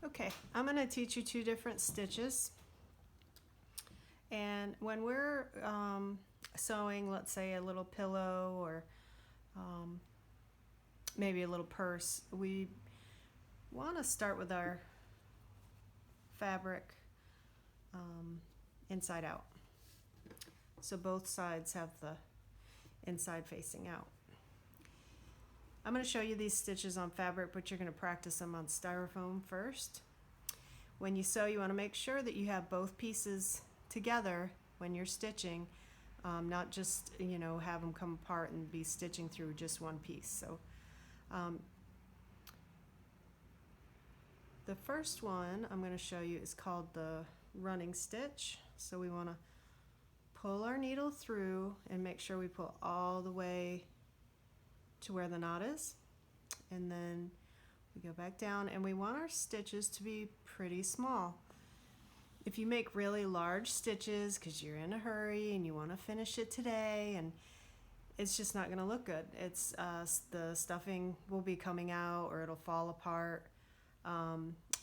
Okay, I'm going to teach you two different stitches. And when we're sewing, let's say a little pillow or maybe a little purse, we want to start with our fabric inside out. So both sides have the inside facing out. I'm going to show you these stitches on fabric, but you're going to practice them on styrofoam first. When you sew, you want to make sure that you have both pieces together when you're stitching, not just, have them come apart and be stitching through just one piece. So the first one I'm going to show you is called the running stitch. So we want to pull our needle through and make sure we pull all the way to where the knot is, and then we go back down, and we want our stitches to be pretty small. If you make really large stitches because you're in a hurry and you want to finish it today, and it's just not going to look good. It's the stuffing will be coming out or it'll fall apart.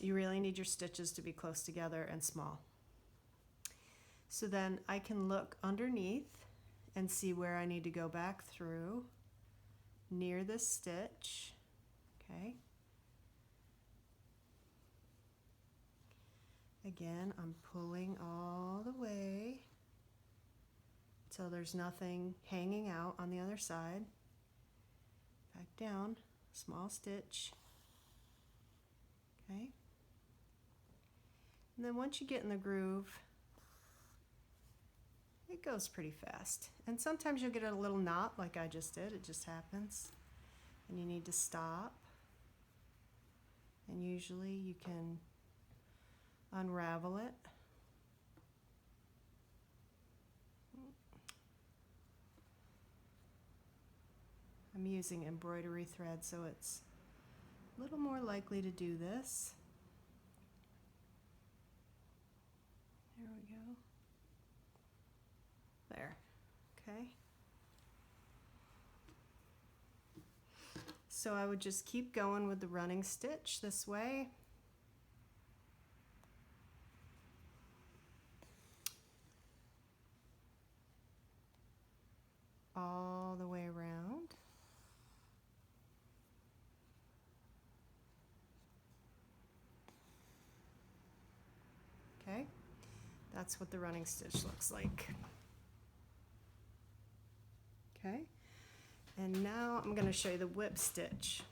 You really need your stitches to be close together and small. So then I can look underneath and see where I need to go back through near this stitch. Okay. Again, I'm pulling all the way till there's nothing hanging out on the other side. Back down, small stitch. Okay. And then once you get in the groove, it goes pretty fast. And sometimes you'll get a little knot like I just did. It just happens. And you need to stop. And usually you can unravel it. I'm using embroidery thread, so it's a little more likely to do this. There we go. There. Okay. So I would just keep going with the running stitch this way. All the way around. Okay, that's what the running stitch looks like. Okay, and now I'm going to show you the whip stitch.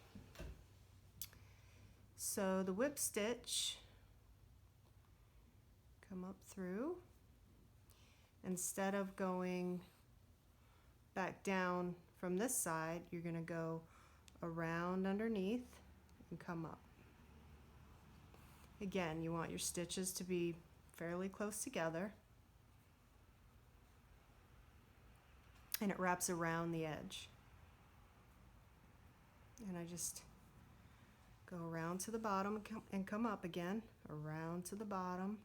So the whip stitch, come up through. Instead of going back down from this side, you're going to go around underneath and come up. Again, you want your stitches to be fairly close together, and it wraps around the edge. And I just go around to the bottom and come up again, around to the bottom.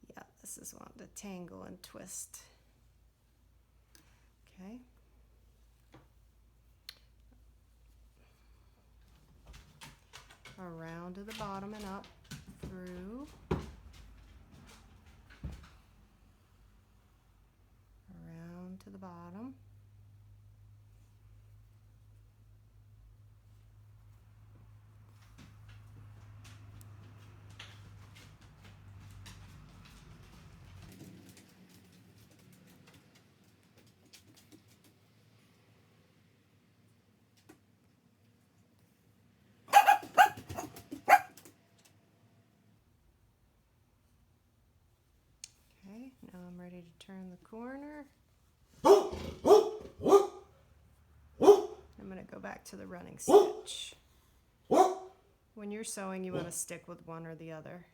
Yeah, this is one to tangle and twist. Okay. Around to the bottom and up through. Around to the bottom. Okay, now I'm ready to turn the corner. I'm going to go back to the running stitch. When you're sewing, you want to stick with one or the other.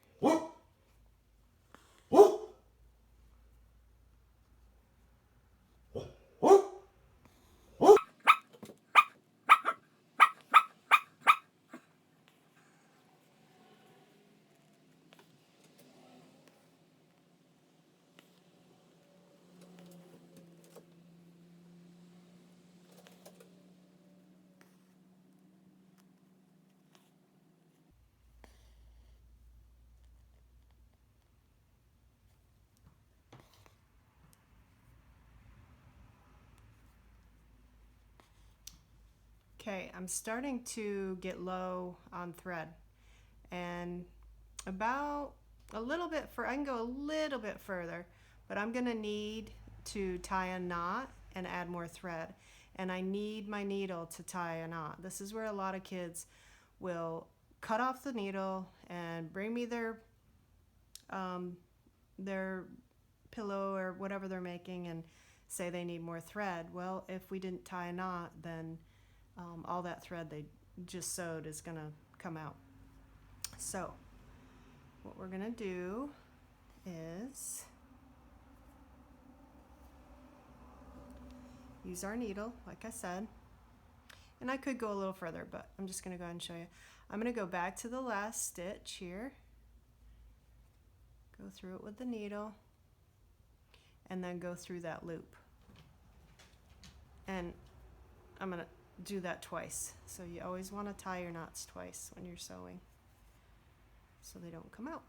Okay, I'm starting to get low on thread, and about a little bit I can go a little bit further, but I'm gonna need to tie a knot and add more thread. And I need my needle to tie a knot. This is where a lot of kids will cut off the needle and bring me their pillow or whatever they're making and say they need more thread. Well, if we didn't tie a knot, then all that thread they just sewed is gonna come out. So what we're gonna do is use our needle, like I said, and I could go a little further, but I'm just gonna go ahead and show you. I'm gonna go back to the last stitch here, go through it with the needle, and then go through that loop. And I'm gonna do that twice. So you always wanna tie your knots twice when you're sewing so they don't come out.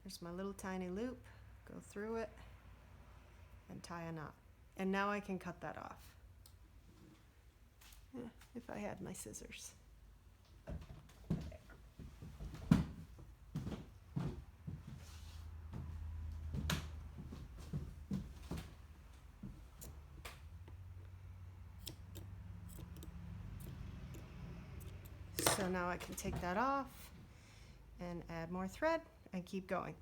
There's my little tiny loop, go through it and tie a knot. And now I can cut that off. If I had my scissors. So now I can take that off and add more thread and keep going.